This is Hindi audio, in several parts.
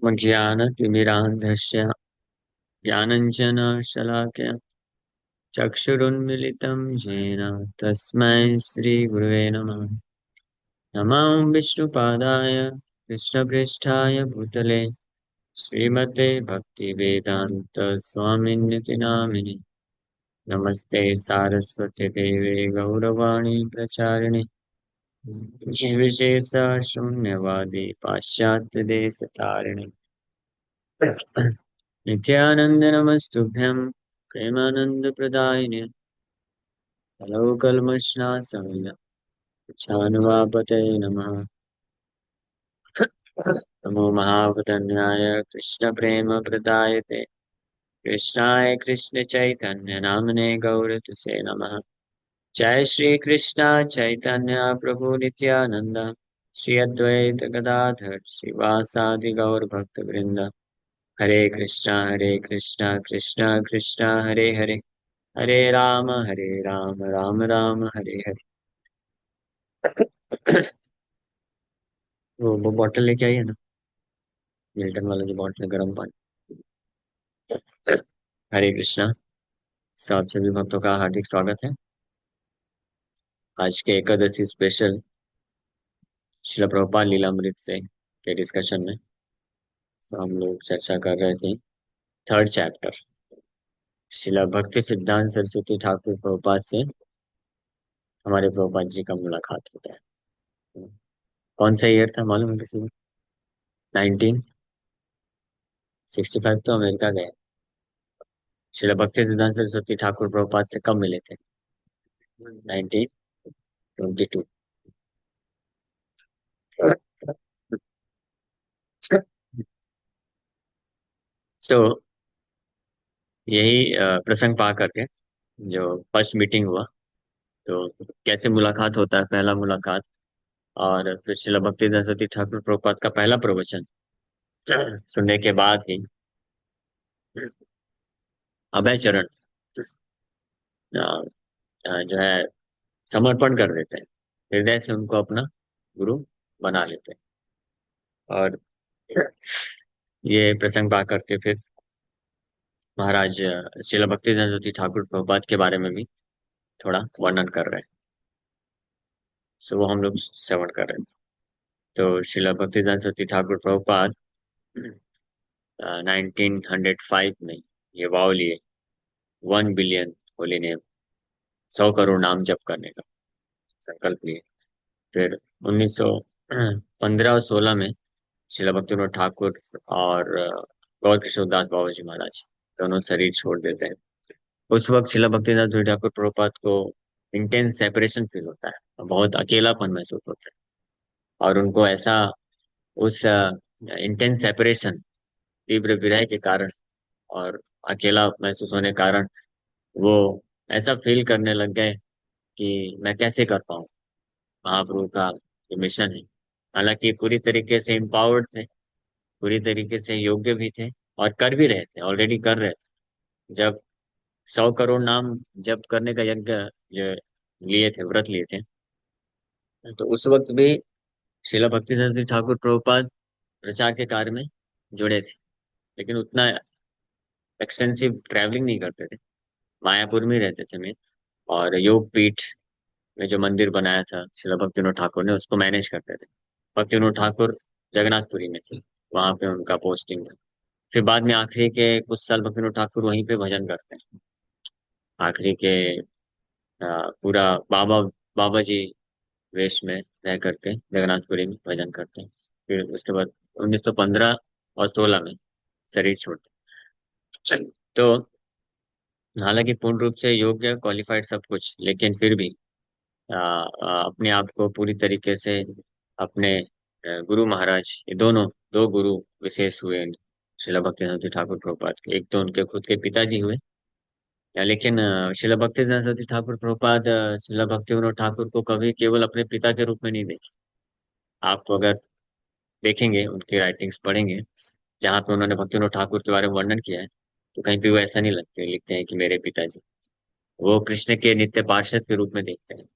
ज्ञानतिमिरान्धस्य ज्ञानञ्जनशलाकया चक्षुरुन्मिलितं येन तस्मै श्रीगुरुवे नमः। नमो विष्णुपादाय कृष्णपृष्ठाय भूतले श्रीमते भक्तिवेदान्त स्वामिन्यति नामिने। नमस्ते सारस्वते देवे गौरवाणी प्रचारिणे विशेष शून्यवादी पाश्चात्य देश तारिणे। नित्यानंद नमस्तुभ्यं प्रेमानंद प्रदायिने कलौकल्मषनाशमय छानुवापतये नमः। नमो महावदन्याय कृष्ण प्रेम प्रदायते कृष्णाय कृष्ण चैतन्य नामने गौरतुसे नमः। जय श्री कृष्ण चैतन्य प्रभु नित्यानंद श्री अद्वैत गदाधर श्रीवासादि गौर भक्त वृंद। हरे कृष्णा कृष्णा कृष्णा हरे हरे हरे राम राम राम हरे हरे। वो बॉटल लेके आई है ना, मिल्टन वाला जो बॉटल है, गर्म पानी। हरे कृष्णा। सब सभी भक्तों का हार्दिक स्वागत है आज के एकादशी स्पेशल श्रील प्रभुपाद लीलामृत से के डिस्कशन में। तो हम लोग चर्चा कर रहे थे थर्ड चैप्टर, श्रील भक्ति सिद्धांत सरस्वती ठाकुर प्रभुपाद से हमारे प्रभुपाद जी का मुलाकात होता है। कौन सा ईयर था मालूम है किसी को? 1965 तो अमेरिका गए। श्रील भक्ति सिद्धांत सरस्वती ठाकुर प्रभुपाद से कब मिले थे? 1922। तो यही प्रसंग पा करके जो फर्स्ट मीटिंग हुआ, तो कैसे मुलाकात होता है, पहला मुलाकात, और फिर श्रील भक्ति सरस्वती ठाकुर प्रभुपाद का पहला प्रवचन सुनने के बाद ही अभय चरण जो है समर्पण कर देते हैं, हृदय से उनको अपना गुरु बना लेते हैं। और ये प्रसंग पा करके फिर महाराज श्रील भक्ति सरस्वती ठाकुर प्रभुपाद के बारे में भी थोड़ा वर्णन कर रहे हैं। सो वो हम लोग श्रवण कर रहे हैं। तो श्रील भक्ति सरस्वती ठाकुर प्रभुपाद 1905 में ये वाव लिए, 1 बिलियन होली नेम, 100 करोड़ नाम जप करने का संकल्प लिए। फिर 1915 और 16 में श्रील भक्तिविनोद ठाकुर और गौर किशोरदास बाबा जी महाराज दोनों शरीर छोड़ देते हैं। उस वक्त श्रील भक्तिनाथ ठाकुर प्रभुपाद को इंटेंस सेपरेशन फील होता है, बहुत अकेलापन महसूस होता है। और उनको ऐसा उस इंटेंस सेपरेशन, तीव्र विरह के कारण और अकेला महसूस होने के कारण वो ऐसा फील करने लग गए कि मैं कैसे कर पाऊँ महाप्रभु का जो मिशन है। हालांकि पूरी तरीके से एम्पावर्ड थे, पूरी तरीके से योग्य भी थे और कर भी रहे थे, ऑलरेडी कर रहे थे। जब 100 करोड़ नाम जप करने का यज्ञ जो लिए थे, व्रत लिए थे, तो उस वक्त भी शिला भक्ति सरस्वती ठाकुर प्रभुपाद प्रचार के कार्य में जुड़े थे, लेकिन उतना एक्सटेंसिव ट्रैवलिंग नहीं करते थे। मायापुर में ही रहते थे मैं, और योग पीठ में जो मंदिर बनाया था शिला भक्तिनोद ठाकुर ने, उसको मैनेज करते थे। भक्तिनोद ठाकुर जगन्नाथपुरी में थे, वहां पे उनका पोस्टिंग था। फिर बाद में आखिरी के कुछ साल भक्तिनोद ठाकुर वहीं पे भजन करते हैं। आखिरी के पूरा बाबा बाबा जी वेश में रह करके जगन्नाथपुरी में भजन करते हैं। फिर उसके बाद 1915 और 16 में शरीर छोड़ते हैं। तो हालांकि पूर्ण रूप से योग्य, क्वालिफाइड सब कुछ, लेकिन फिर भी अपने आप को पूरी तरीके से अपने गुरु महाराज, ये दोनों दो गुरु विशेष हुए श्रील भक्ति ठाकुर प्रभुपाद के। एक तो उनके खुद के पिताजी हुए, लेकिन श्रील भक्ति सरस्वती ठाकुर प्रभुपाद श्रील भक्ति विनोद ठाकुर को कभी केवल अपने पिता के रूप में नहीं देखे। आपको अगर देखेंगे, उनकी राइटिंग्स पढ़ेंगे, जहाँ पे उन्होंने भक्ति विनोद ठाकुर के बारे में वर्णन किया है, तो कहीं पे वो ऐसा नहीं लिखते हैं कि मेरे पिताजी। वो कृष्ण के नित्य पार्षद के रूप में देखते हैं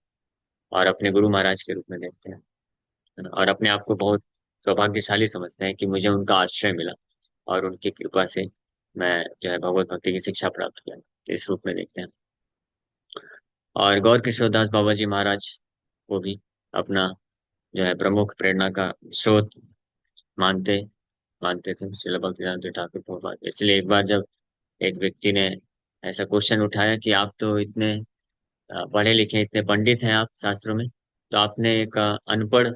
और अपने गुरु महाराज के रूप में देखते हैं, है ना? और अपने आप को बहुत सौभाग्यशाली समझते हैं कि मुझे उनका आश्रय मिला और उनकी कृपा से मैं जो है भगवत भक्ति की शिक्षा प्राप्त किया, इस रूप में देखते हैं। और गौर किशोर दास बाबा जी महाराज को भी अपना जो है प्रमुख प्रेरणा का स्रोत मानते मानते थे श्रील भक्तिवेदांत ठाकुर प्रभुपाद। इसलिए एक बार जब एक व्यक्ति ने ऐसा क्वेश्चन उठाया कि आप तो इतने पढ़े लिखे, इतने पंडित हैं आप शास्त्रों में, तो आपने एक अनपढ़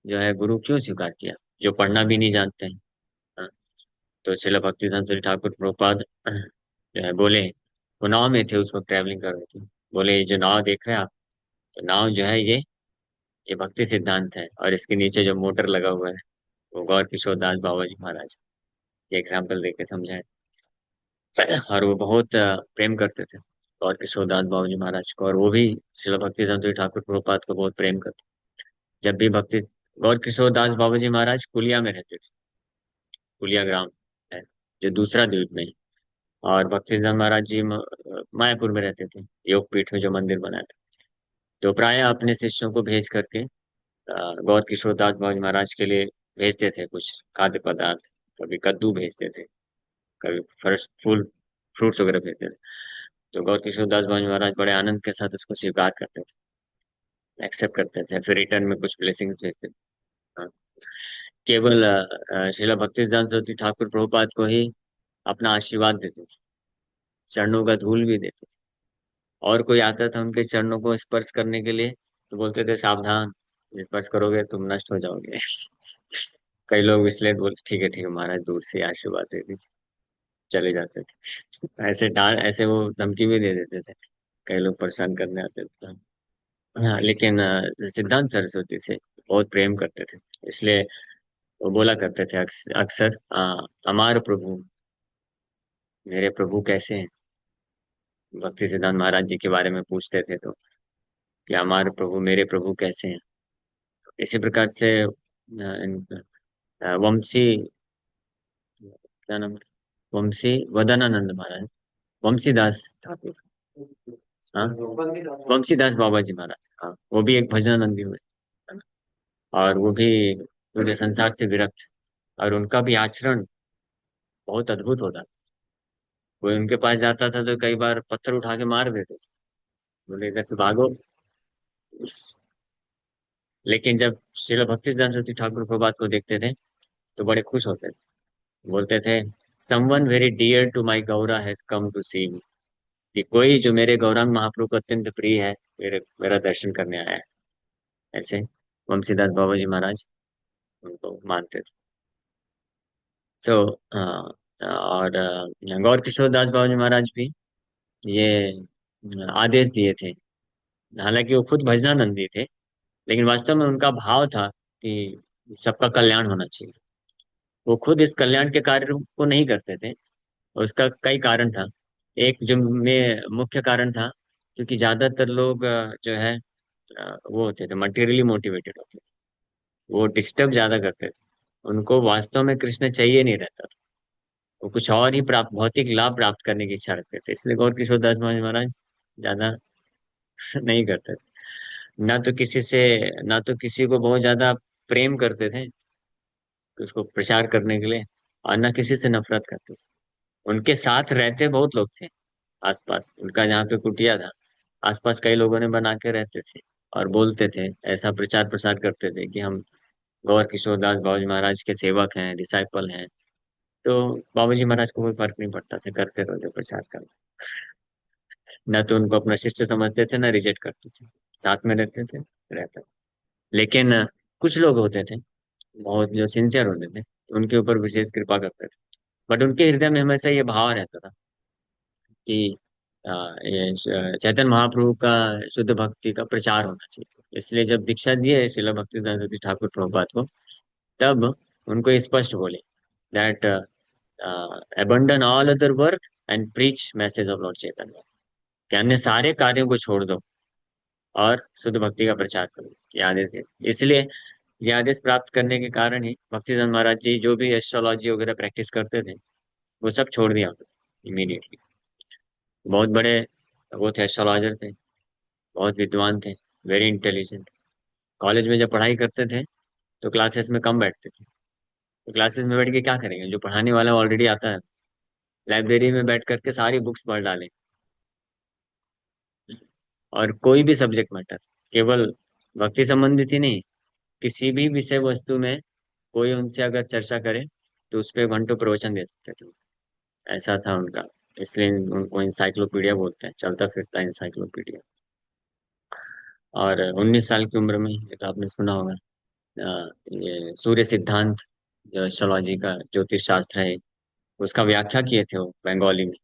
जो है गुरु क्यों स्वीकार किया, जो पढ़ना भी नहीं जानते हैं। हाँ, तो श्रील भक्तिवेदांत ठाकुर प्रभुपाद जो है बोले, वो नाव में थे उस वक्त, ट्रैवलिंग कर रहे थे। बोले, ये जो नाव देख रहे हैं आप, तो नाव जो है ये भक्ति सिद्धांत है, और इसके नीचे जो मोटर लगा हुआ है वो गौर किशोर दास बाबा जी महाराज। ये एग्जाम्पल देके समझाए। और वो बहुत प्रेम करते थे गौर किशोर दास बाबा जी महाराज को, और वो भी श्रील भक्ति संतोषी ठाकुर प्रभुपाद को बहुत प्रेम करते। जब भी भक्ति गौर किशोर दास बाबा जी महाराज कुलिया में रहते थे। कुलिया ग्राम है जो दूसरा द्वीप में है। और भक्ति सिद्धांत महाराज जी मायापुर में रहते थे, योग पीठ में जो मंदिर बनाया था। तो प्राय अपने शिष्यों को भेज करके गौर किशोर दास बाबा जी महाराज के लिए भेजते थे कुछ खाद्य पदार्थ। कभी कद्दू भेजते थे, कभी फर्श फूल फ्रूट्स वगैरह भेजते थे। तो गौर किशोर दास बाबा जी महाराज बड़े आनंद के साथ उसको स्वीकार करते थे, एक्सेप्ट करते थे, फिर रिटर्न में कुछ ब्लेसिंग भेजते थे। हाँ। केवल श्रीला भक्ति सिद्धांत सरस्वती ठाकुर प्रभुपाद को ही अपना आशीर्वाद देते थे, चरणों का धूल भी देते थे। और कोई आता था उनके चरणों को स्पर्श करने के लिए, तो बोलते थे, सावधान, स्पर्श करोगे तुम नष्ट हो जाओगे। कई लोग इसलिए बोलते, ठीक है महाराज, दूर से आशीर्वाद दे दीजिए, चले जाते थे। ऐसे डांट, ऐसे वो धमकी भी दे देते थे। कई लोग परेशान करने आते थे। हाँ, लेकिन सिद्धांत सरस्वती से बहुत प्रेम करते थे। इसलिए वो बोला करते थे अक्सर, हमारे प्रभु, मेरे प्रभु कैसे हैं। भक्ति सिद्धांत महाराज जी के बारे में पूछते थे तो, कि हमारे प्रभु, मेरे प्रभु कैसे हैं। इसी प्रकार से वंशी, क्या नाम है? वंशी वदनानंद महाराज, वंशीदास ठाकुर, हाँ, वंशीदास बाबा जी महाराज, हाँ, वो भी एक भजनानंदी हुए, है ना? और वो भी पूरे संसार से विरक्त, और उनका भी आचरण बहुत अद्भुत होता। कोई उनके पास जाता था तो कई बार पत्थर उठा के मार देते थे, बोले इधर से भागो। लेकिन जब श्रील भक्ति सिद्धांत सरस्वती ठाकुर प्रभात को देखते थे तो बड़े खुश होते थे, बोलते थे, someone very dear to my Gaura has come to see me, कि कोई जो मेरे गौरांग महाप्रभु को अत्यंत प्रिय है, मेरा दर्शन करने आया है। ऐसे वंशीदास बाबा जी महाराज उनको मानते थे। सो और गौर किशोर दास बाबा जी महाराज भी ये आदेश दिए थे। हालांकि वो खुद भजनानंदी थे, लेकिन वास्तव में उनका भाव था कि सबका कल्याण होना चाहिए। वो खुद इस कल्याण के कार्य को नहीं करते थे, और उसका कई कारण था। एक जो में मुख्य कारण था, क्योंकि ज्यादातर लोग जो है वो होते थे, मटेरियली मोटिवेटेड होते थे, वो डिस्टर्ब ज्यादा करते थे। उनको वास्तव में कृष्ण चाहिए नहीं रहता था, वो कुछ और ही प्राप्त, भौतिक लाभ प्राप्त करने की इच्छा रखते थे। इसलिए गौर किशोर दास महाराज ज्यादा नहीं करते थे। ना तो किसी से, ना तो किसी को बहुत ज्यादा प्रेम करते थे उसको प्रचार करने के लिए, और ना किसी से नफरत करते थे। उनके साथ रहते बहुत लोग थे आसपास, उनका जहाँ पे कुटिया था, आसपास कई लोगों ने बना के रहते थे, और बोलते थे, ऐसा प्रचार प्रसार करते थे कि हम गौर किशोर दास बाबा जी महाराज के सेवक हैं, डिसाइपल हैं। तो बाबा जी महाराज को कोई फर्क नहीं पड़ता था, करते रहो प्रचार करना। न तो उनको अपना शिष्य समझते थे, न रिजेक्ट करते थे, साथ में रहते थे, रहते। लेकिन कुछ लोग होते थे बहुत जो सिंसियर होते थे, तो उनके ऊपर विशेष कृपा करते थे। बट उनके हृदय में हमेशा ये भाव रहता था कि चैतन्य महाप्रभु का शुद्ध भक्ति का प्रचार होना चाहिए। इसलिए जब दीक्षा दिए श्रील भक्ति ठाकुर प्रभुपाद को, तब उनको ये स्पष्ट बोले that abandon all other work and preach message of lord Chaitanya, कि अन्य सारे कार्यों को छोड़ दो और शुद्ध भक्ति का प्रचार करो, ये आदेश है। इसलिए ये आदेश प्राप्त करने के कारण ही भक्तिदान महाराज जी जो भी एस्ट्रोलॉजी वगैरह प्रैक्टिस करते थे, वो सब छोड़ दिया इमीडिएटली। बहुत बड़े वो थे, एस्ट्रोलॉजर थे, बहुत विद्वान थे, वेरी इंटेलिजेंट। कॉलेज में जब पढ़ाई करते थे तो क्लासेस में कम बैठते थे। तो क्लासेस में बैठ के क्या करेंगे, जो पढ़ाने वाला ऑलरेडी आता है, लाइब्रेरी में बैठ करके सारी बुक्स पढ़ डालें। और कोई भी सब्जेक्ट मैटर, केवल भक्ति संबंधित ही नहीं, किसी भी विषय वस्तु में कोई उनसे अगर चर्चा करे तो उस पर घंटों प्रवचन दे सकते थे। ऐसा था उनका। इसलिए उनको इंसाइक्लोपीडिया बोलते हैं, चलता फिरता इंसाइक्लोपीडिया। और 19 साल की उम्र में, ये तो आपने सुना होगा, ये सूर्य सिद्धांत, जो एस्ट्रोलॉजी का ज्योतिष शास्त्र है, उसका व्याख्या किए थे वो बंगाली में।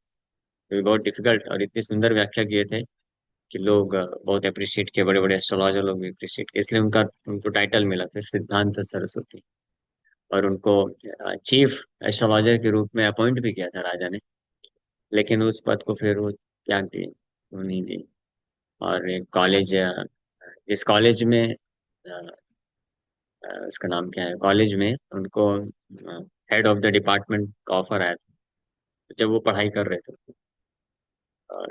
तो ये बहुत डिफिकल्ट और इतनी सुंदर व्याख्या किए थे कि लोग बहुत अप्रिशिएट किए, बड़े बड़े एस्ट्रोलॉजर लोग भी अप्रिशिएट किए, इसलिए उनका उनको टाइटल मिला फिर सिद्धांत सरस्वती। और उनको चीफ एस्ट्रोलॉजर के रूप में अपॉइंट भी किया था राजा ने। लेकिन उस पद को फिर वो त्याग दिए, वो नहीं दिए। और एक कॉलेज, इस कॉलेज में उसका नाम क्या है, कॉलेज में उनको हेड ऑफ द डिपार्टमेंट का ऑफर आया था जब वो पढ़ाई कर रहे थे।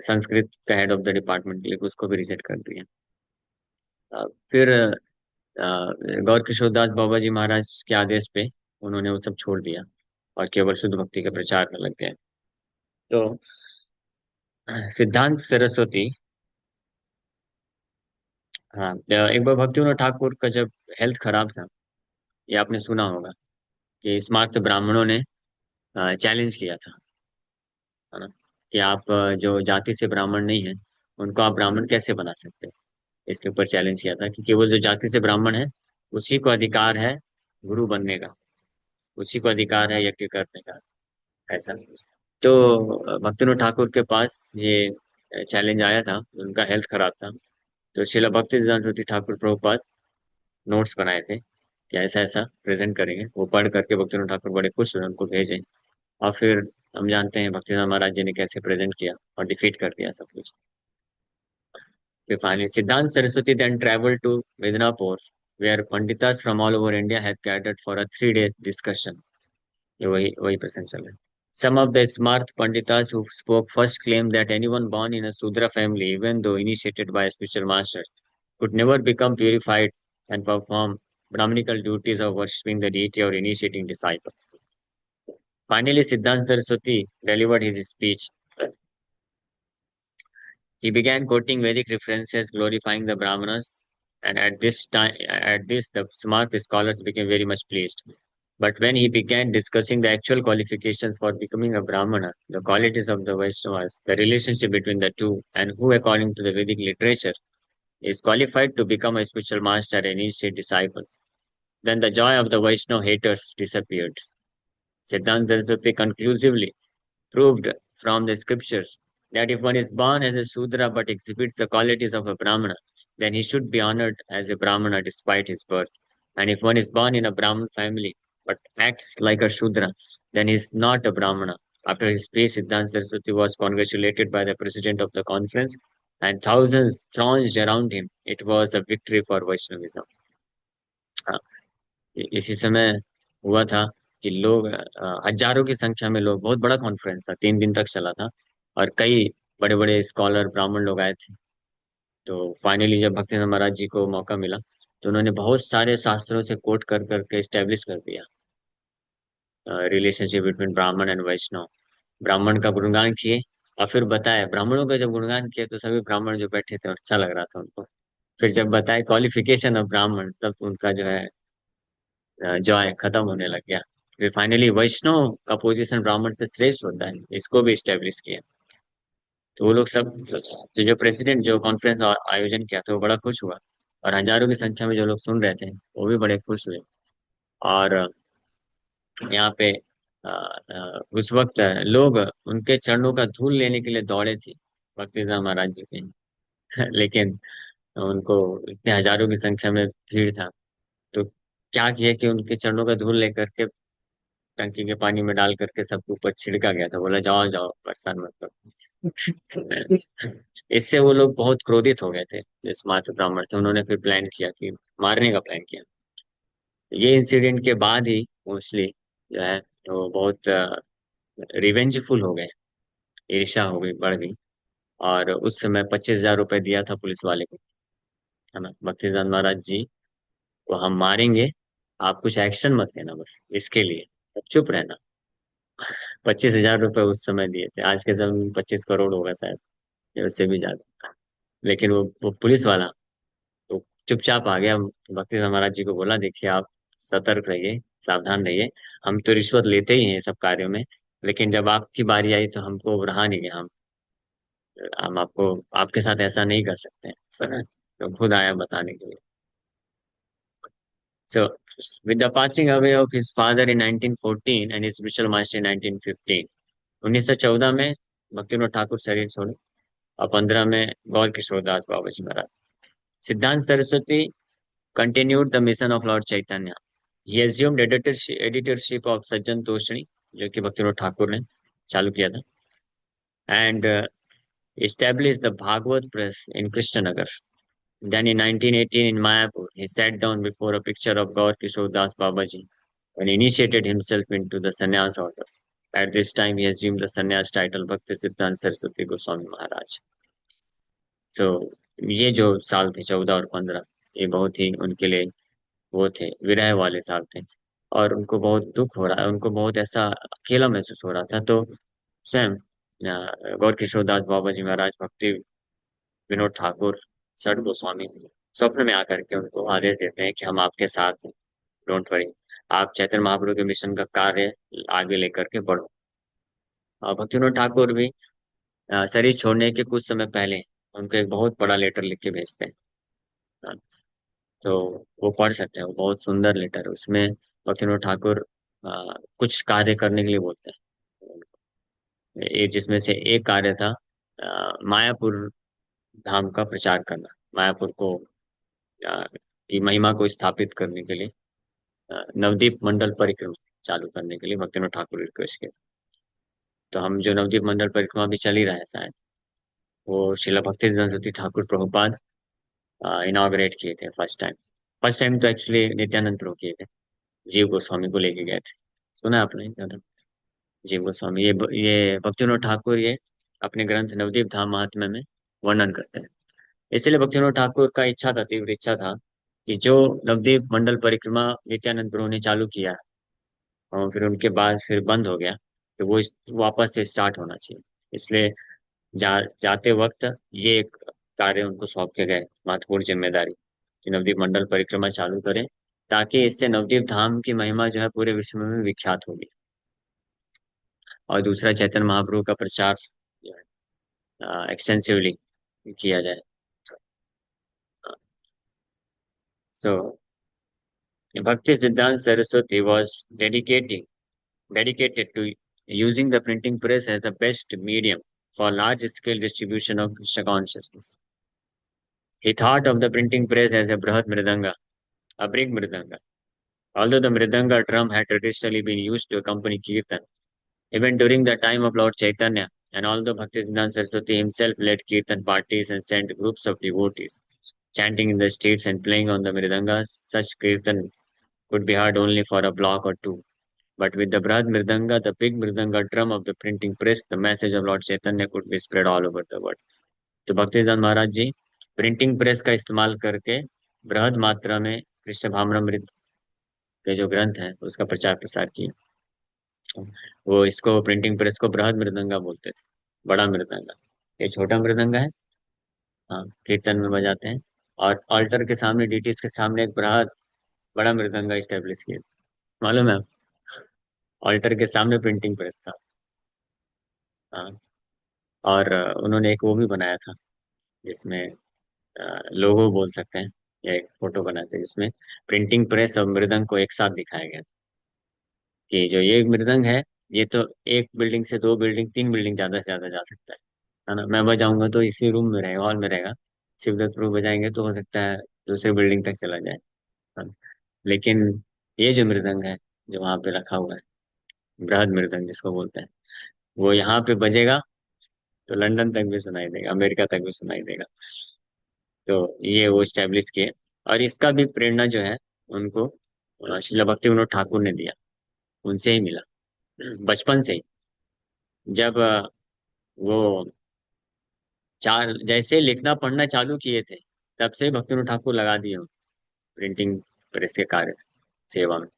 संस्कृत का हेड ऑफ द डिपार्टमेंट, लेकिन उसको भी रिजेक्ट कर दिया। फिर गौर किशोर दास बाबा जी महाराज के आदेश पे उन्होंने वो सब छोड़ दिया और केवल शुद्ध भक्ति का प्रचार में लग गए। तो सिद्धांत सरस्वती, हाँ, एक बार भक्तिविनोद ठाकुर का जब हेल्थ खराब था, ये आपने सुना होगा, कि स्मार्त ब्राह्मणों ने चैलेंज किया था, है ना, कि आप जो जाति से ब्राह्मण नहीं है उनको आप ब्राह्मण कैसे बना सकते हैं। इसके ऊपर चैलेंज किया था कि केवल जो जाति से ब्राह्मण है उसी को अधिकार है गुरु बनने का, उसी को अधिकार है यज्ञ करने का, ऐसा। तो भक्तिविनोद ठाकुर के पास ये चैलेंज आया था, उनका हेल्थ खराब था। तो शिला भक्ति सिद्धांत सरस्वती ठाकुर प्रभुपाद नोट्स बनाए थे कि ऐसा ऐसा प्रेजेंट करेंगे। वो पढ़ करके भक्तिविनोद ठाकुर बड़े खुश हुए, उनको भेजे। और फिर हम जानते हैं भक्तिनाथ महाराज जी ने कैसे प्रेजेंट किया और डिफीट कर दिया सब कुछ। फिर फाइनली सिद्धांत Saraswati then traveled to Midnapur, where पंडितास from all over India had gathered for a 3 day discussion. ये वही वही प्रसंग चल रहा है। Some of the smart Panditas who spoke first claimed that anyone born in a Sudra family, even though initiated by a spiritual master, could never become purified and perform Brahminical duties of worshipping the deity or initiating disciples. Finally, Siddhanta Saraswati delivered his speech. He began quoting Vedic references glorifying the Brahmanas, and at this, the smart scholars became very much pleased. But when he began discussing the actual qualifications for becoming a Brahmana, the qualities of the Vaishnavas, the relationship between the two, and who, according to the Vedic literature, is qualified to become a spiritual master and initiate disciples, then the joy of the Vaishnava haters disappeared. Siddhanta Saraswati conclusively proved from the scriptures that if one is born as a Sudra but exhibits the qualities of a Brahmana, then he should be honored as a Brahmana despite his birth. And if one is born in a Brahmin family but acts like a Shudra, then he is not a Brahmana. After his speech, Siddhanta Saraswati was congratulated by the president of the conference, and thousands thronged around him. It was a victory for Vaishnavism. हाँ, इसी समय हुआ था कि लोग हजारों की संख्या में लोग, बहुत बड़ा कॉन्फ्रेंस था, 3 दिन तक चला था। और कई बड़े बड़े स्कॉलर ब्राह्मण लोग आए थे। तो फाइनली जब भक्तिनाथ महाराज जी को मौका मिला तो उन्होंने बहुत सारे शास्त्रों से कोट कर करके स्टेब्लिश कर दिया रिलेशनशिप बिटवीन ब्राह्मण एंड वैष्णव। ब्राह्मण का गुणगान किए और फिर बताया, ब्राह्मणों का जब गुणगान किया तो सभी ब्राह्मण जो बैठे थे अच्छा लग रहा था उनको। फिर जब बताए क्वालिफिकेशन ऑफ ब्राह्मण, तब उनका जो है जॉय खत्म होने लग गया। फिर फाइनली वैष्णव का पोजीशन ब्राह्मण से श्रेष्ठ होता है, इसको भी स्टेब्लिश किया। तो वो लोग सब, जो प्रेसिडेंट जो कॉन्फ्रेंस आयोजन किया था वो बड़ा खुश हुआ। और हजारों की संख्या में जो लोग सुन रहे थे वो भी बड़े खुश हुए। और यहाँ पे उस वक्त लोग उनके चरणों का धूल लेने के लिए दौड़े थे, भक्तिनाथ महाराज जी के। लेकिन उनको, इतने हजारों की संख्या में भीड़ था, तो क्या किया कि उनके चरणों का धूल लेकर के टंकी के पानी में डाल करके सबके ऊपर छिड़का गया था। बोला जाओ जाओ, परेशान मत करो। इससे वो लोग बहुत क्रोधित हो गए थे, जो स्मार्त ब्राह्मण थे। उन्होंने फिर प्लान किया कि मारने का प्लान किया। ये इंसिडेंट के बाद ही मोस्टली जो है वो बहुत रिवेंजफुल हो गए, ईर्ष्या हो गई, बढ़ गई। और उस समय 25,000 रुपये दिया था पुलिस वाले को, है ना, भक्तिदान महाराज जी को हम मारेंगे आप कुछ एक्शन मत लेना बस इसके लिए, आप चुप रहना। 25,000 रुपये उस समय दिए थे, आज के समय में 25 करोड़ होगा शायद, या उससे भी ज्यादा। लेकिन वो पुलिस वाला तो चुपचाप आ गया, भक्ति महाराज जी को बोला, देखिए आप सतर्क रहिए, सावधान रहिए। हम तो रिश्वत लेते ही हैं सब कार्यों में, लेकिन जब आपकी बारी आई तो हमको रहा नहीं गया। हम आपको, आपके साथ ऐसा नहीं कर सकते हैं। तो खुद आया बताने के लिए। So, with the passing away of his father in 1914 and his spiritual master in 1915, 1914 में भक्तिविनोद ठाकुर शरीर छोड़े, और 15 में गौर किशोर दास बाबा जी महाराज। सिद्धांत Saraswati continued the mission of Lord Chaitanya. He assumed editorship of Sajjan Toshni, जो कि भक्तिविनोद ठाकुर ने चालू किया था, and established the Bhagavad Press in Krishnanagar. Then in 1918 in Mayapur, he sat down before a picture of Gaur Kishore Das Babaji and initiated himself into the sannyas orders. At this time, he assumed the sannyas title Bhakti Siddhanta Saraswati Goswami Maharaj. तो ये जो साल थे 14 और 15, ये बहुत ही उनके लिए वो थे, विरह वाले साल थे। और उनको बहुत दुख हो रहा है, उनको बहुत ऐसा अकेला महसूस हो रहा था। तो स्वयं गौर किशोर दास बाबा जी महाराज, भक्ति विनोद ठाकुर, सर गोस्वामी स्वप्न में आकर के उनको आदेश देते हैं कि हम आपके साथ हैं, डोंट वरी, आप चैतन्य महाप्रभु के मिशन का कार्य आगे लेकर के बढ़ो। और भक्ति विनोद ठाकुर भी शरीर छोड़ने के कुछ समय पहले उनको एक बहुत बड़ा लेटर लिख के भेजते हैं। हाँ, तो वो पढ़ सकते हैं, वो बहुत सुंदर लेटर है। उसमें भक्ति विनोद ठाकुर कुछ कार्य करने के लिए बोलते हैं। ये जिसमें से एक कार्य था मायापुर धाम का प्रचार करना, मायापुर को की महिमा को स्थापित करने के लिए नवदीप मंडल परिक्रमा चालू करने के लिए भक्तिनाथ ठाकुर रिक्वेस्ट किया। तो हम जो नवदीप मंडल परिक्रमा भी चल ही रहा है शायद, वो शिला भक्ति सरस्वती ठाकुर प्रभुपाद इनॉग्रेट किए थे फर्स्ट टाइम। फर्स्ट टाइम तो एक्चुअली नित्यानंद प्रभु किए थे, जीव गोस्वामी को लेके गए थे। सुना आपने क्या था? जीव गोस्वामी, ये भक्तिनाथ ठाकुर ये अपने ग्रंथ नवदीप धाम महात्म्य में वर्णन करते हैं। इसलिए भक्तिनाथ ठाकुर का इच्छा था, तीव्र इच्छा था, कि जो नवदीप मंडल परिक्रमा नित्यानंद प्रभु ने चालू किया और फिर उनके बाद फिर बंद हो गया, तो वो वापस से स्टार्ट होना चाहिए। इसलिए जाते वक्त ये एक कार्य उनको सौंप के गए, महत्वपूर्ण जिम्मेदारी, कि नवदीप मंडल परिक्रमा चालू करें, ताकि इससे नवदीप धाम की महिमा जो है पूरे विश्व में विख्यात होगी। और दूसरा, चैतन्य महाप्रभु का प्रचार एक्सटेंसिवली किया जाए। So, Bhakti Siddhanta Saraswati was dedicated to using the printing press as the best medium for large-scale distribution of Krishna consciousness. He thought of the printing press as a Brahad Mridanga, a big Mridanga. Although the Mridanga drum had traditionally been used to accompany Kirtan, even during the time of Lord Chaitanya, and although Bhaktisiddhanta Saraswati himself led Kirtan parties and sent groups of devotees chanting in the streets and playing on the Mridangas, such Kirtans could be heard only for a block or two. But with the Brahad Mridanga, the big Mridanga drum of the printing press, the message of Lord Chaitanya could be spread all over the world. तो भक्तिदान महाराज जी प्रिंटिंग प्रेस का इस्तेमाल करके बृहद मात्रा में कृष्ण भावनामृत के जो ग्रंथ हैं उसका प्रचार प्रसार किया। वो इसको प्रिंटिंग प्रेस को बृहद मृदंगा बोलते थे, बड़ा मृदंगा। ये छोटा मृदंगा है, हाँ, कीर्तन में बजाते हैं। और ऑल्टर के सामने, डीटीज के सामने एक बृहद बड़ा मृदंगा स्टेब्लिश किया था, मालूम है? ऑल्टर के सामने प्रिंटिंग प्रेस था। हाँ। और उन्होंने एक वो भी बनाया था जिसमें लोगो बोल सकते हैं, या एक फोटो बनाए थे जिसमें प्रिंटिंग प्रेस और मृदंग को एक साथ दिखाया गया, कि जो ये मृदंग है, ये तो एक बिल्डिंग से दो बिल्डिंग, तीन बिल्डिंग ज्यादा से ज्यादा जा सकता है ना? मैं बजाऊंगा तो इसी रूम में रहेगा, हॉल में रहेगा। शिवदत्त प्रभु बजाएंगे तो हो सकता है दूसरी बिल्डिंग तक चला जाए, है ना? लेकिन ये जो मृदंग है, जो वहां पे रखा हुआ है, बृहद मृदंग जिसको बोलते हैं, वो यहाँ पे बजेगा तो लंदन तक भी सुनाई देगा, अमेरिका तक भी सुनाई देगा। तो ये वो स्टैब्लिश किए। और इसका भी प्रेरणा जो है उनको श्रील भक्ति विनोद ठाकुर ने दिया, उनसे ही मिला, बचपन से ही। जब वो चार जैसे लिखना पढ़ना चालू किए थे, तब से भक्ति विनोद ठाकुर लगा दिए प्रिंटिंग प्रेस के कार्य। सेवा में।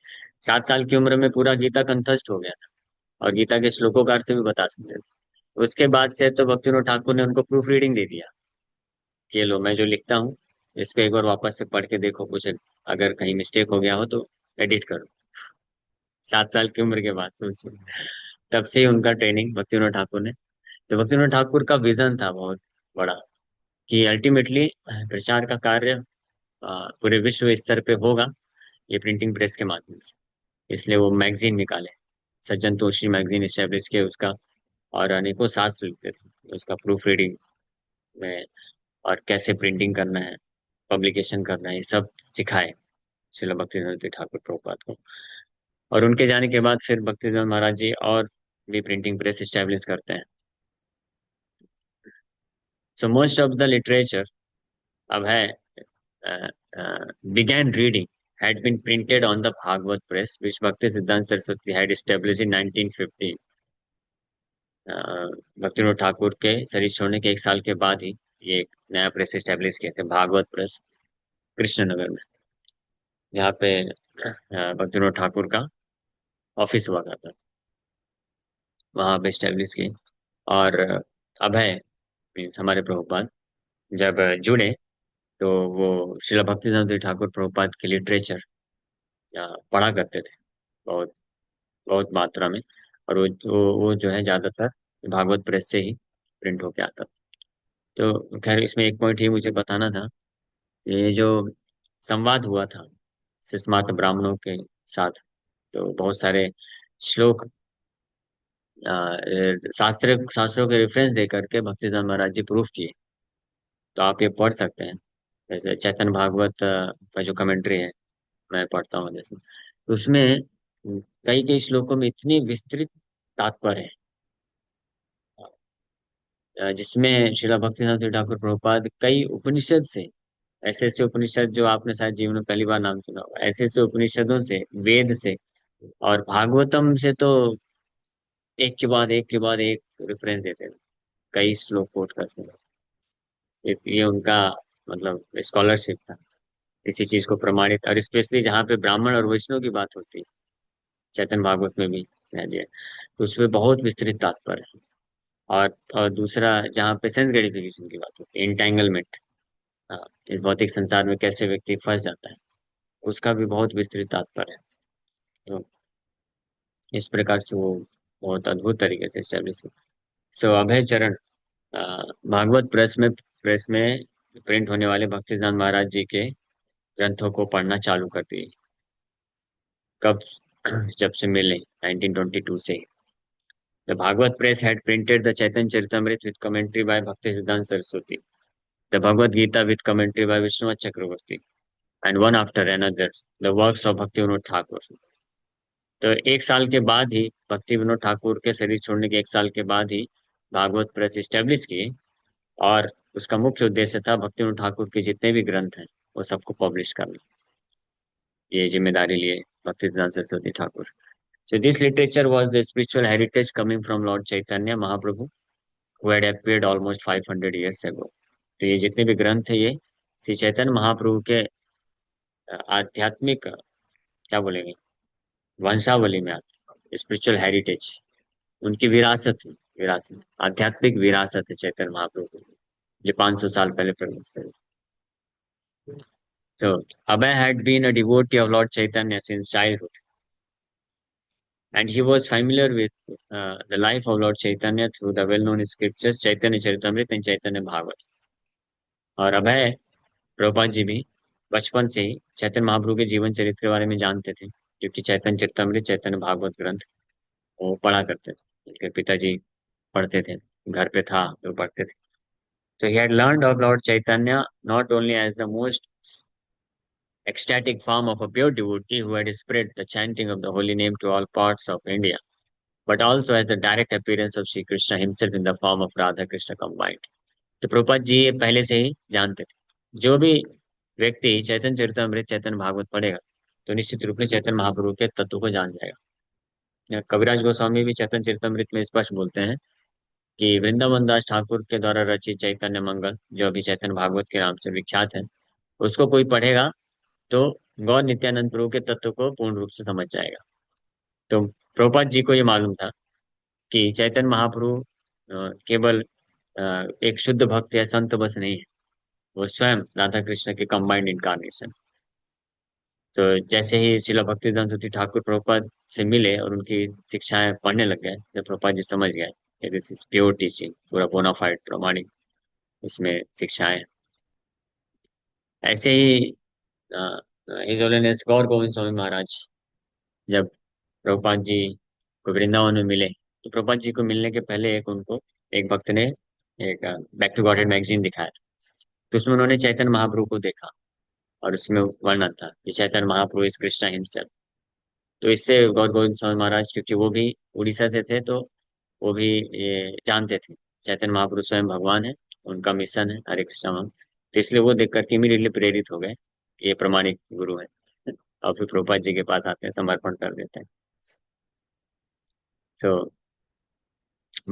7 साल की उम्र में पूरा गीता कंठस्थ हो गया था और गीता के श्लोकों का अर्थ भी बता सकते थे। उसके बाद से तो भक्तिविनोद ठाकुर ने उनको प्रूफ रीडिंग दे दिया कि लो मैं जो लिखता हूँ इसको एक बार वापस से पढ़ के देखो, कुछ अगर कहीं मिस्टेक हो गया हो तो एडिट करो। 7 साल की उम्र के बाद सोचिए। तब से ही उनका ट्रेनिंग भक्तिविनोद ठाकुर ने। तो भक्तिविनोद ठाकुर का विजन था बहुत बड़ा कि अल्टीमेटली प्रचार का कार्य पूरे विश्व स्तर पे होगा ये प्रिंटिंग प्रेस के माध्यम से। इसलिए वो मैगजीन निकाले, सज्जन तोषी मैगजीन स्टैब्लिश किया उसका, और अनेकों शास्त्र लिखते थे उसका प्रूफ रीडिंग में, और कैसे प्रिंटिंग करना है, पब्लिकेशन करना है, ये सब सिखाए श्रील भक्तिवेदांत ठाकुर प्रभुपाद को। और उनके जाने के बाद फिर भक्तिवेदांत महाराज जी और भी प्रिंटिंग प्रेस स्टैब्लिश करते हैं। So most of the literature अब है began reading had been printed on the Bhagavad press, which Bhakti Siddhanta Saraswati had established in 1950। Bhaktivinod Thakur के शरीर छोड़ने के 1 साल के बाद ही ये एक नया प्रेस स्टैब्लिश किए थे, भागवत प्रेस, कृष्णनगर में, जहाँ पे भक्तिविनोद ठाकुर का ऑफिस हुआ करता था। वहां पे स्टैब्लिश की। और अभय मीन्स हमारे प्रभुपाद जब जुड़े तो वो श्रील भक्तिवेदांत ठाकुर प्रभुपाद के लिटरेचर पढ़ा करते थे बहुत बहुत मात्रा में। और वो जो है ज्यादातर भागवत प्रेस से ही प्रिंट होके आता। तो खैर इसमें एक पॉइंट ही मुझे बताना था, ये जो संवाद हुआ था सिस्मात ब्राह्मणों के साथ, तो बहुत सारे श्लोक शास्त्रों के रेफरेंस दे करके भक्तिदान महाराज जी प्रूफ किए। तो आप ये पढ़ सकते हैं। जैसे चैतन्य भागवत का जो कमेंट्री है मैं पढ़ता हूँ जैसे, तो उसमें कई कई श्लोकों में इतनी विस्तृत तात्पर्य है, जिसमें श्रीला भक्तिनाथ ठाकुर प्रभुपाद कई उपनिषद से, ऐसे ऐसे उपनिषद जो आपने शायद जीवन में पहली बार नाम सुना होगा, ऐसे ऐसे उपनिषदों से, वेद से और भागवतम से तो एक के बाद एक के बाद एक रेफरेंस देते थे, कई श्लोक कोट करते थे। ये उनका मतलब स्कॉलरशिप था इसी चीज को प्रमाणित, और स्पेशली जहाँ पे ब्राह्मण और वैष्णव की बात होती है, चैतन्य भागवत में भी कह दिया, तो उसमें बहुत विस्तृत तात्पर्य है। और दूसरा जहाँ पे सेंस ग्रेटिफिकेशन की बात होती है, इंटेंगलमेंट, इस भौतिक संसार में कैसे व्यक्ति फंस जाता है, उसका भी बहुत विस्तृत तात्पर्य है। तो इस प्रकार से वो बहुत अद्भुत तरीके से स्टेब्लिश हुआ। सो अभय चरण भागवत प्रेस में प्रिंट होने वाले भक्तिदान महाराज जी के ग्रंथों को पढ़ना चालू कर दिए। कब? जब से मिले 1922 से। The Bhagavat press had printed the Chaitanya Charitamrita with commentary by Bhaktisiddhanta Saraswati, the Bhagavad Gita with commentary by Vishnu Chakravarti, and one after another the works of Bhaktivinoda Thakur। तो 1 साल के बाद ही भक्ति विनोद ठाकुर के शरीर छोड़ने के 1 साल के बाद ही भागवत प्रेस स्टेब्लिश की, और उसका मुख्य उद्देश्य था भक्ति विनोद ठाकुर के जितने भी ग्रंथ हैं वो सबको पब्लिश करना। ये जिम्मेदारी लिए भक्ति Saraswati Thakur. So this literature was the spiritual heritage coming from Lord Chaitanya Mahaprabhu, who had appeared almost 500 years ago। तो ये जितने भी ग्रंथ है ये श्री चैतन्य महाप्रभु के आध्यात्मिक क्या बोलेंगे वंशावली में आते, स्पिरिचुअल हेरिटेज, उनकी विरासत है, विरासत, आध्यात्मिक विरासत है चैतन्य महाप्रभु की, जो 500 साल पहले प्रकट हुए। So Abhay had been a devotee of Lord Chaitanya since childhood, and he was familiar with the life of Lord Chaitanya through the well-known scriptures Chaitanya Charitamrita and Chaitanya Bhagavat। और अभय प्रभुपाद जी भी बचपन से ही चैतन्य महाप्रभु के जीवन चरित्र के बारे में जानते थे, क्योंकि चैतन्य चरितमृत, चैतन्य भागवत ग्रंथ वो पढ़ा करते थे, उनके पिताजी पढ़ते थे, घर पे था तो पढ़ते थे। So he had learned of Lord Chaitanya not only as the most ecstatic form of a pure devotee who had spread the chanting of the holy name to all parts of India, but also as the direct appearance of Shri Krishna himself in the form of Radha Krishna combined। तो प्रभुपाद जी ये पहले से ही जानते थे, जो भी व्यक्ति चैतन्य चरितमृत, चैतन्य भागवत पढ़ेगा तो निश्चित रूप में चैतन्य महाप्रभु के तत्व को जान जाएगा। कविराज गोस्वामी भी चैतन्य चरितमृत में स्पष्ट बोलते हैं कि वृंदावन दास ठाकुर के द्वारा रचित चैतन्य मंगल, जो अभी चैतन्य भागवत के नाम से विख्यात है, उसको कोई पढ़ेगा तो गौर नित्यानंद प्रभु के तत्व को पूर्ण रूप से समझ जाएगा। तो प्रभुपाद जी को ये मालूम था कि चैतन्य महाप्रभु केवल एक शुद्ध भक्त या संत बस नहीं है, वो स्वयं राधा कृष्ण के कंबाइंड इनकारनेशन। तो जैसे ही शिला भक्तिवेदांत सूत्री ठाकुर प्रभुपाद से मिले और उनकी शिक्षाएं पढ़ने लग गए, जब प्रभुपाद जी समझ गए कि दिस इज प्योर टीचिंग, पूरा बोनाफाइड प्रमाणिक इसमें शिक्षाएं हैं। ऐसे ही हिज होलीनेस गौर गोविंद स्वामी महाराज जब प्रभुपाद जी को वृंदावन में मिले, तो प्रभुपाद जी को मिलने के पहले एक उनको एक भक्त ने एक बैक टू गॉडहेड मैगजीन दिखाया था। तो उसमें उन्होंने चैतन्य महाप्रभु को देखा और उसमें वर्णन था कि चैतन्य महाप्रभु इज कृष्णा हिमसेल्फ। तो इससे गौर गोविंद स्वामी महाराज, क्योंकि वो भी उड़ीसा से थे, तो वो भी ये जानते थे चैतन्य महाप्रभु स्वयं भगवान है, उनका मिशन है हरे कृष्णा हम। तो इसलिए वो देख करके इमीडिएटली प्रेरित हो गए कि ये प्रमाणिक गुरु है। और फिर प्रभुपाद जी के पास आते हैं, समर्पण कर देते हैं। तो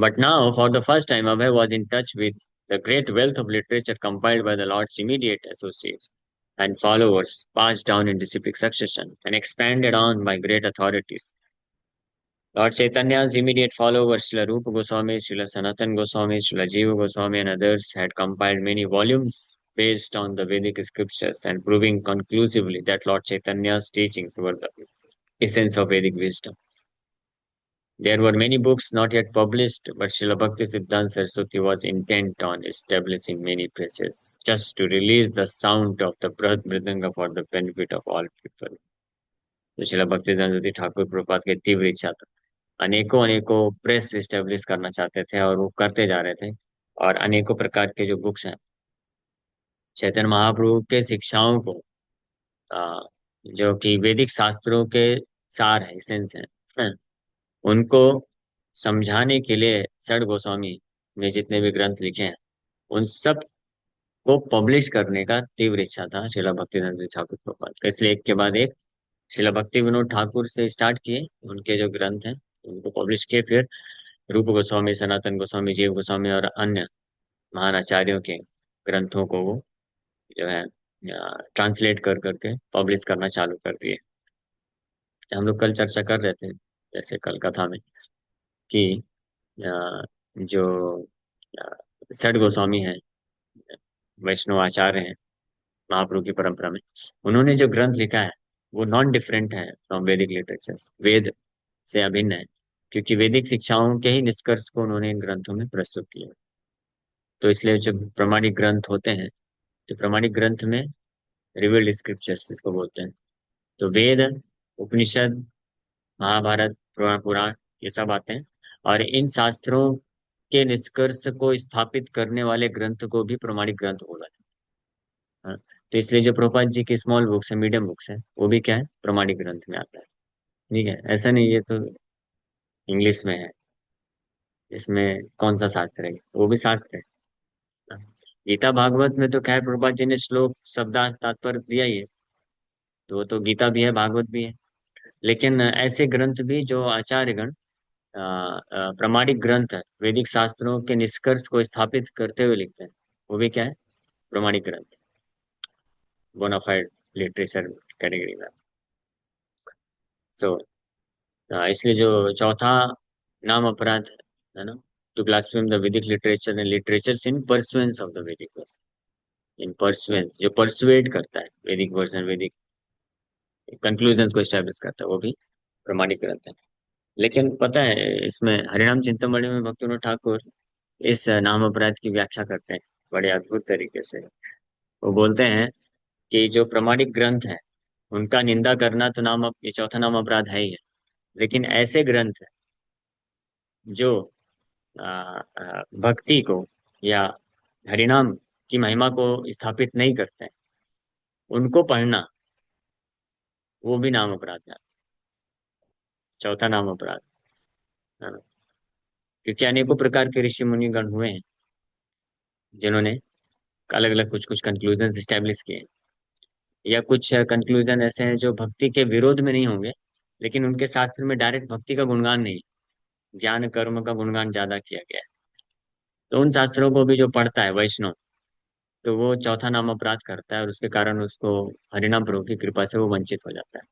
but now, for the first time, Abhay was in touch with the great wealth of literature compiled by the Lord's immediate associates and followers, passed down in disciplic succession and expanded on by great authorities. Lord Chaitanya's immediate followers, Srila Rupa Goswami, Srila Sanatan Goswami, Srila Jiva Goswami, and others had compiled many volumes based on the Vedic scriptures and proving conclusively that Lord Chaitanya's teachings were the essence of Vedic wisdom. There were many books not yet published, but Srila Bhaktisiddhanta Saraswati was intent on establishing many presses just to release the sound of the Brahad Mridanga for the benefit of all people. तो श्रीला भक्तिसिद्धांत सरस्वती ठाकुर प्रभुपाद की तीव्र इच्छा था, अनेकों अनेकों प्रेस इस्टेब्लिश करना चाहते थे और वो करते जा रहे थे। और अनेकों प्रकार के जो बुक्स हैं चैतन्य महाप्रभु के शिक्षाओं को, आ, जो कि वैदिक शास्त्रों के सार है, एसेंस है, उनको समझाने के लिए षड गोस्वामी ने जितने भी ग्रंथ लिखे हैं उन सब को पब्लिश करने का तीव्र इच्छा था शिला भक्तिवेदांत ठाकुर प्रभुपाद का। इसलिए एक के बाद एक शिला भक्ति विनोद ठाकुर से स्टार्ट किए, उनके जो ग्रंथ हैं उनको पब्लिश किए। फिर रूप गोस्वामी, सनातन गोस्वामी, जीव गोस्वामी और अन्य महान आचार्यों के ग्रंथों को वो जो है ट्रांसलेट कर करके पब्लिश करना चालू कर दिए। हम लोग कल चर्चा कर रहे थे जैसे कल कथा में कि जो षड गोस्वामी हैं, वैष्णव आचार्य हैं महाप्रभु की परंपरा में, उन्होंने जो ग्रंथ लिखा है वो नॉन डिफरेंट है फ्रॉम वैदिक लिटरेचर, वेद से अभिन्न है, क्योंकि वैदिक शिक्षाओं के ही निष्कर्ष को उन्होंने इन ग्रंथों में प्रस्तुत किया। तो इसलिए जो प्रमाणिक ग्रंथ होते हैं, तो प्रमाणिक ग्रंथ में रिवील्ड स्क्रिप्चर्स जिसको बोलते हैं, तो वेद, उपनिषद, महाभारत, पुराण, ये सब आते हैं। और इन शास्त्रों के निष्कर्ष को स्थापित करने वाले ग्रंथ को भी प्रमाणिक ग्रंथ बोला जाता है। हाँ, तो इसलिए जो प्रभुपाद जी की स्मॉल बुक्स है, मीडियम बुक्स है, वो भी क्या है, प्रमाणिक ग्रंथ में आता है। ठीक है, ऐसा नहीं ये तो इंग्लिश में है, इसमें कौन सा शास्त्र है, वो भी शास्त्र है। हाँ, गीता भागवत में तो खैर प्रभुपाद जी ने श्लोक शब्दार्थ तात्पर्य दिया ही है, तो वो तो गीता भी है, भागवत भी है। लेकिन ऐसे ग्रंथ भी जो आचार्यगण प्रमाणिक ग्रंथ है, वैदिक शास्त्रों के निष्कर्ष को स्थापित करते हुए लिखते हैं, वो भी क्या है, प्रमाणिक ग्रंथ, बोनाफाइड लिटरेचर कैटेगरी में। सो इसलिए जो चौथा नाम अपराध है ना, टू ब्लास्फेम द वैदिक literature and literature in pursuance of the वैदिक वर्सन, इन परसुएंस जो परसुएट करता है वैदिक वर्सन, वैदिक कंक्लूजन को एस्टेब्लिश करता है, वो भी प्रमाणिक ग्रंथ है। लेकिन पता है इसमें हरिनाम चिंतामणि में भक्तिविनोद ठाकुर इस नाम अपराध की व्याख्या करते हैं बड़े अद्भुत तरीके से। वो बोलते हैं कि जो प्रमाणिक ग्रंथ है उनका निंदा करना तो ये चौथा नाम अपराध है ही है। लेकिन ऐसे ग्रंथ जो भक्ति को या हरिनाम की महिमा को स्थापित नहीं करते हैं, उनको पढ़ना वो भी नाम अपराध है, चौथा नाम अपराध। हाँ, क्योंकि अनेकों प्रकार के ऋषि मुनिगण हुए हैं जिन्होंने अलग अलग कुछ कुछ कंक्लूजन स्टैब्लिश किए हैं, या कुछ कंक्लूजन ऐसे हैं जो भक्ति के विरोध में नहीं होंगे, लेकिन उनके शास्त्र में डायरेक्ट भक्ति का गुणगान नहीं, ज्ञान कर्म का गुणगान ज्यादा किया गया है। तो उन शास्त्रों को भी जो पढ़ता है वैष्णव, तो वो चौथा नाम अपराध करता है और उसके कारण उसको हरिनाम प्रभु की कृपा से वो वंचित हो जाता है।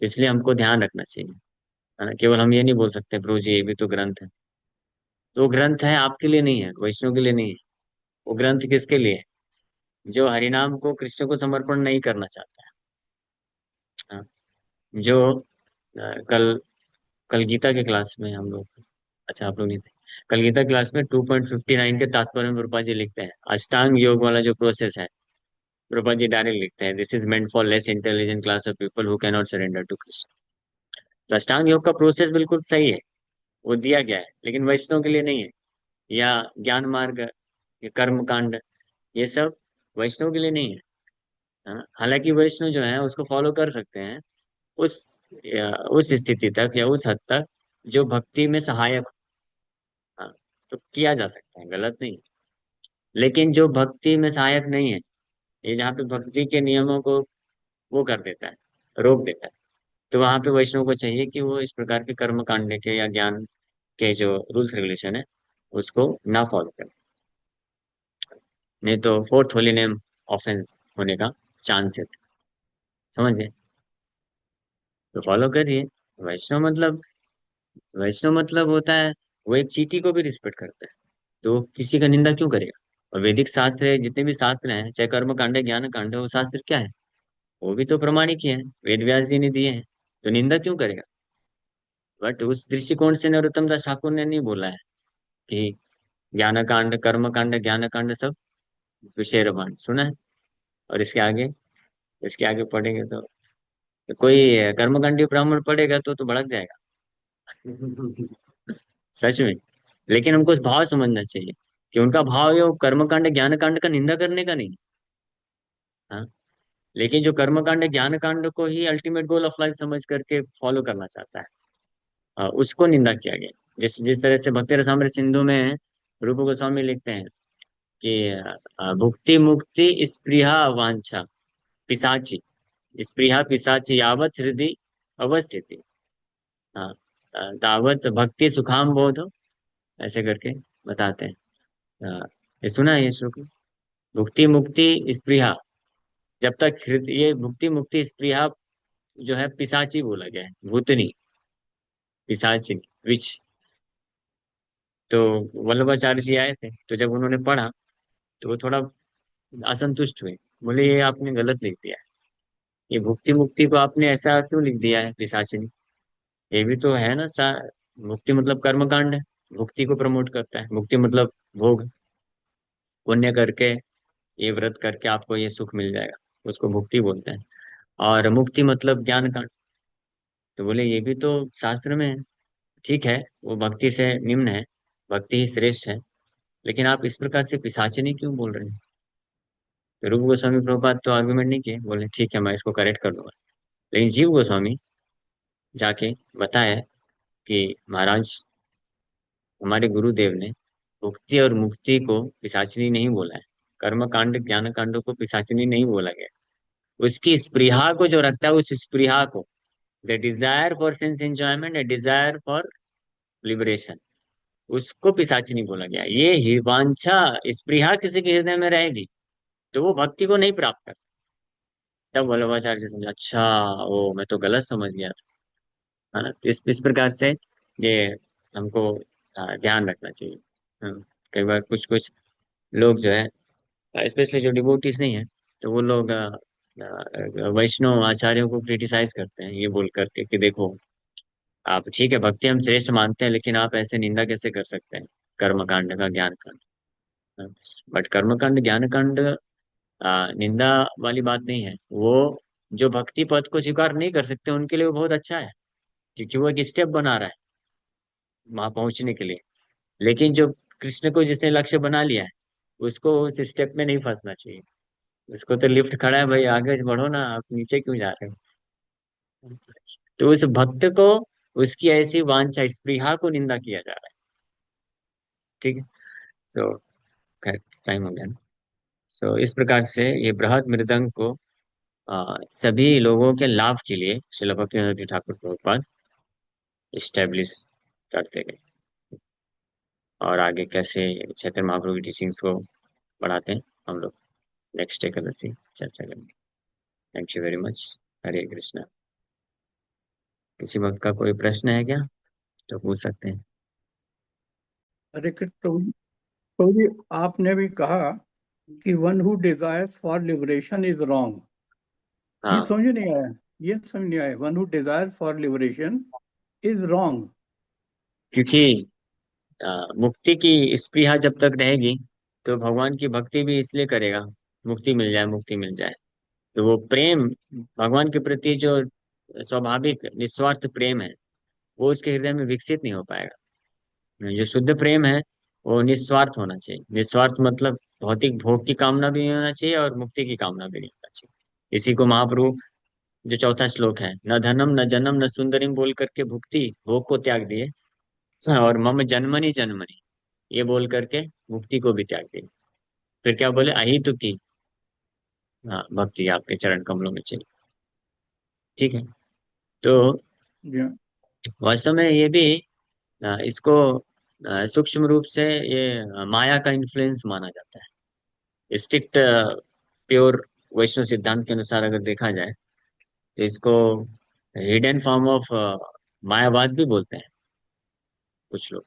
तो इसलिए हमको ध्यान रखना चाहिए, है ना। केवल हम ये नहीं बोल सकते प्रभु जी ये भी तो ग्रंथ है। तो वो ग्रंथ है आपके लिए नहीं है, वैष्णव के लिए नहीं है। वो ग्रंथ किसके लिए है? जो हरिनाम को कृष्ण को समर्पण नहीं करना चाहता है। हाँ। जो कल कल गीता के क्लास में हम लोग, अच्छा आप लोग नहीं थे, कल गीता क्लास में 2.59 के तात्पर्य में रूपा जी लिखते हैं अष्टांग योग वाला जो प्रोसेस है। रूपा जी डायरेक्ट लिखते हैं this is meant for less intelligent class of people who can not surrender to Krishna. तो अष्टांग योग का प्रोसेस बिल्कुल सही है, वो दिया गया है, लेकिन वैष्णव के लिए नहीं है। या ज्ञान मार्ग, या कर्म कांड, ये सब वैष्णव के लिए नहीं है। हाँ, हालांकि वैष्णव जो है उसको फॉलो कर सकते हैं उस स्थिति तक या उस हद तक जो भक्ति में सहायक हो। हाँ, तो किया जा सकता है, गलत नहीं। लेकिन जो भक्ति में सहायक नहीं है, ये जहाँ पे भक्ति के नियमों को वो कर देता है, रोक देता है, तो वहां पे वैष्णव को चाहिए कि वो इस प्रकार के कर्म कांड के या ज्ञान के जो रूल्स रेगुलेशन है उसको ना फॉलो करें। नहीं तो फोर्थ होली नेम ऑफेंस होने का चांस है। समझ गए? तो फॉलो करिए। वैष्णव मतलब वैष्णव मतलब होता है वो एक चींटी को भी रिस्पेक्ट करता है, तो वो किसी का निंदा क्यों करेगा। और वैदिक शास्त्र है, जितने भी शास्त्र हैं, चाहे कर्म कांड है ज्ञान कांड है, वो शास्त्र क्या है, वो भी तो प्रमाणिक ही है, वेद व्यास जी ने दिए हैं। तो निंदा क्यों करेगा। बट उस दृष्टिकोण से नरोत्तम दास ठाकुर ने नहीं बोला है कि ज्ञान कांड कर्म कांड ज्ञान कांड सब विषय रमान सुना है। और इसके आगे पढ़ेंगे तो कोई कर्मकांडी ब्राह्मण पढ़ेगा तो भड़क जाएगा। सच में। लेकिन हमको उस भाव समझना चाहिए कि उनका भाव ये वो कर्मकांड ज्ञान कांड का निंदा करने का नहीं। हाँ। लेकिन जो कर्मकांड ज्ञान कांड को ही अल्टीमेट गोल ऑफ लाइफ समझ करके फॉलो करना चाहता है, उसको निंदा किया गया। जिस जिस तरह से भक्ति रसामृत सिंधु में रूप गोस्वामी लिखते हैं कि भुक्ति मुक्ति स्पृहा वांछा पिशाची, स्पृहा पिशाची यावत हृदय अवस्थिति, हाँ, तावत भक्ति सुखाम बोध, ऐसे करके बताते हैं। ये सुना है ये श्लोक। भुक्ति मुक्ति स्पृहा, जब तक हृदय, ये भुक्ति मुक्ति स्पृहा जो है पिशाची बोला गया है, भूतनी, पिशाचिनी विच। तो वल्लभाचार्य जी आए थे, तो जब उन्होंने पढ़ा तो वो थोड़ा असंतुष्ट हुए। बोले ये आपने गलत लिख दिया है, ये भुक्ति मुक्ति को आपने ऐसा क्यों लिख दिया है पिशाचिनी। ये भी तो है ना मुक्ति मतलब कर्मकांड है, मुक्ति को प्रमोट करता है। मुक्ति मतलब भोग, पुण्य करके, ये व्रत करके आपको ये सुख मिल जाएगा, उसको मुक्ति बोलते हैं। और मुक्ति मतलब ज्ञान कांड। तो बोले ये भी तो शास्त्र में है। ठीक है, वो भक्ति से निम्न है, भक्ति ही श्रेष्ठ है, लेकिन आप इस प्रकार से पिशाचिनी क्यों बोल रहे हैं। तो रूप गोस्वामी प्रभुपाद तो आर्गुमेंट नहीं किए, बोले ठीक है मैं इसको करेक्ट कर दूंगा। लेकिन जीव गोस्वामी जाके बताया कि महाराज, हमारे गुरुदेव ने भुक्ति और मुक्ति को पिशाचिनी नहीं बोला है, कर्म कांड ज्ञान कांड को पिशाचिनी नहीं बोला गया। उसकी स्पृहा को जो रखता है, उस स्पृहा को, the desire for sense enjoyment, the desire for liberation, उसको पिशाचिनी बोला गया। ये वांछा स्पृहा किसी के हृदय में रहेगी तो वो भक्ति को नहीं प्राप्त कर सकता। तब वल्लभाचार्य जी समझा, अच्छा ओ मैं तो गलत समझ गया था, है ना। तो इस प्रकार से ये हमको ध्यान रखना चाहिए। कई बार कुछ कुछ लोग जो है, स्पेशली जो डिवोटीज नहीं है, तो वो लोग वैष्णव आचार्यों को क्रिटिसाइज करते हैं ये बोल करके कि देखो, आप ठीक है भक्ति हम श्रेष्ठ मानते हैं, लेकिन आप ऐसे निंदा कैसे कर सकते हैं कर्म कांड का ज्ञान कांड। बट कर्म कांड ज्ञान कांड निंदा वाली बात नहीं है। वो जो भक्ति पथ को स्वीकार नहीं कर सकते उनके लिए वो बहुत अच्छा है, क्योंकि वो एक स्टेप बना रहा है वहां पहुंचने के लिए। लेकिन जो कृष्ण को जिसने लक्ष्य बना लिया है, उसको उस स्टेप में नहीं फंसना चाहिए। उसको तो लिफ्ट खड़ा है भाई, आगे बढ़ो ना, आप नीचे क्यों जा रहे हो। तो उस भक्त को उसकी ऐसी वांछा स्पृहा को निंदा किया जा रहा है। ठीक है। तो खैर टाइम हो गया ना। सो इस प्रकार से ये बृहद मृदंग को सभी लोगों के लाभ के लिए श्रील भक्तिवेदांत ठाकुर प्रभुपाद इस्टेब्लिश करते गए। और आगे कैसे चैतन्य महाप्रभु की टीचिंग्स को बढ़ाते हैं हम लोग नेक्स्ट एकादशी चर्चा करेंगे। Thank you very much. Hare Krishna. किसी वक्त का कोई प्रश्न है क्या, तो पूछ सकते हैं। हरे कृष्ण प्रभु जी, आपने भी कहा कि one who desires for liberation is wrong. ये हाँ, समझ नहीं आया। ये समझ नहीं आया, one who desire for liberation is wrong. क्योंकि मुक्ति की स्पृहा जब तक रहेगी तो भगवान की भक्ति भी इसलिए करेगा, मुक्ति मिल जाए, मुक्ति मिल जाए। तो वो प्रेम, भगवान के प्रति जो स्वाभाविक निस्वार्थ प्रेम है, वो उसके हृदय में विकसित नहीं हो पाएगा। जो शुद्ध प्रेम है वो निस्वार्थ होना चाहिए। निस्वार्थ मतलब भौतिक भोग की कामना भी नहीं होना चाहिए और मुक्ति की कामना भी नहीं होना चाहिए। इसी को महाप्रभु, जो चौथा श्लोक है, न धनम न जन्म न सुंदरीम बोल करके भुक्ति भोग को त्याग दिए, और मम जन्मनि जन्मनि ये बोल करके मुक्ति को भी त्याग दिए। फिर क्या बोले, अहितु की, हाँ, भक्ति आपके चरण कमलों में चाहिए। ठीक है। तो जी हाँ। वास्तव में ये भी इसको सूक्ष्म रूप से ये माया का इन्फ्लुएंस माना जाता है। स्ट्रिक्ट प्योर वैष्णव सिद्धांत के अनुसार अगर देखा जाए तो इसको हिडन फॉर्म ऑफ मायावाद भी बोलते हैं कुछ लोग,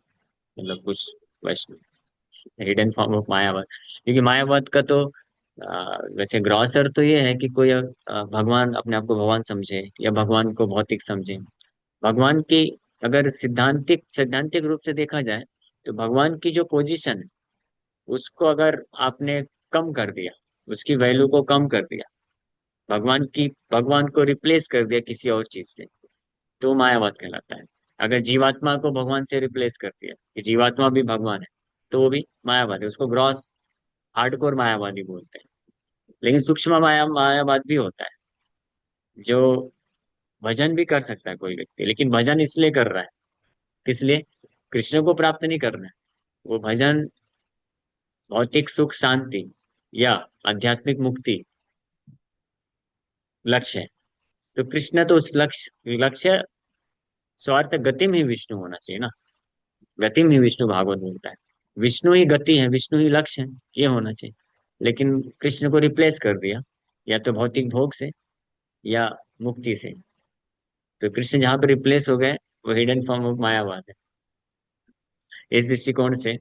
मतलब कुछ वैष्णव। हिडन फॉर्म ऑफ मायावाद, क्योंकि मायावाद का तो वैसे ग्रॉस अर्थ तो ये है कि कोई भगवान, अपने आप को भगवान समझे या भगवान को भौतिक समझे। भगवान की, अगर सिद्धांतिक सैद्धांतिक रूप से देखा जाए तो भगवान की जो पोजीशन है उसको अगर आपने कम कर दिया, उसकी वैल्यू को कम कर दिया, भगवान को रिप्लेस कर दिया किसी और चीज से, तो मायावाद कहलाता है। अगर जीवात्मा को भगवान से रिप्लेस कर दिया कि जीवात्मा भी भगवान है, तो वो भी मायावाद है। उसको ग्रॉस हार्डकोर मायावादी बोलते हैं। लेकिन सूक्ष्म मायावाद भी होता है, जो भजन भी कर सकता है कोई व्यक्ति, लेकिन भजन इसलिए कर रहा है, किस लिए? कृष्ण को प्राप्त नहीं करना है। वो भजन भौतिक सुख शांति या आध्यात्मिक मुक्ति लक्ष्य है। तो कृष्ण तो उस लक्ष्य स्वार्थ गतिम ही विष्णु होना चाहिए ना। गतिम ही विष्णु भागवत बोलता है। विष्णु ही गति है, विष्णु ही लक्ष्य है, ये होना चाहिए। लेकिन कृष्ण को रिप्लेस कर दिया, या तो भौतिक भोग से या मुक्ति से। तो कृष्ण जहाँ पे रिप्लेस हो गए, वो हिडन फॉर्म ऑफ मायावाद है। इस दृष्टिकोण से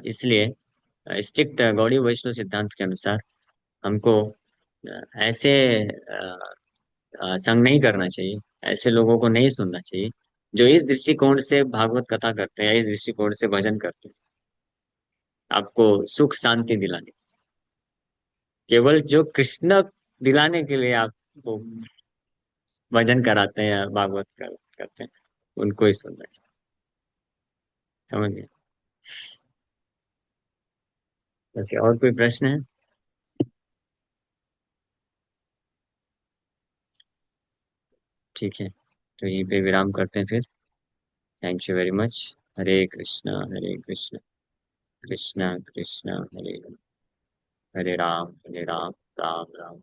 इसलिए स्ट्रिक्ट गौड़ी वैष्णव सिद्धांत के अनुसार हमको ऐसे संग नहीं करना चाहिए, ऐसे लोगों को नहीं सुनना चाहिए जो इस दृष्टिकोण से भागवत कथा करते हैं या इस दृष्टिकोण से भजन करते हैं, आपको सुख शांति दिलाने, केवल जो कृष्ण दिलाने के लिए आपको भजन कराते हैं या करते हैं, उनको ही सुनना चाहिए। समझ गए? ओके, और कोई प्रश्न है? ठीक है, तो यहीं पे विराम करते हैं फिर। Thank you very much. Hare Krishna, Hare Krishna, Krishna Krishna Hare Hare, Hare Ram, Ram Ram.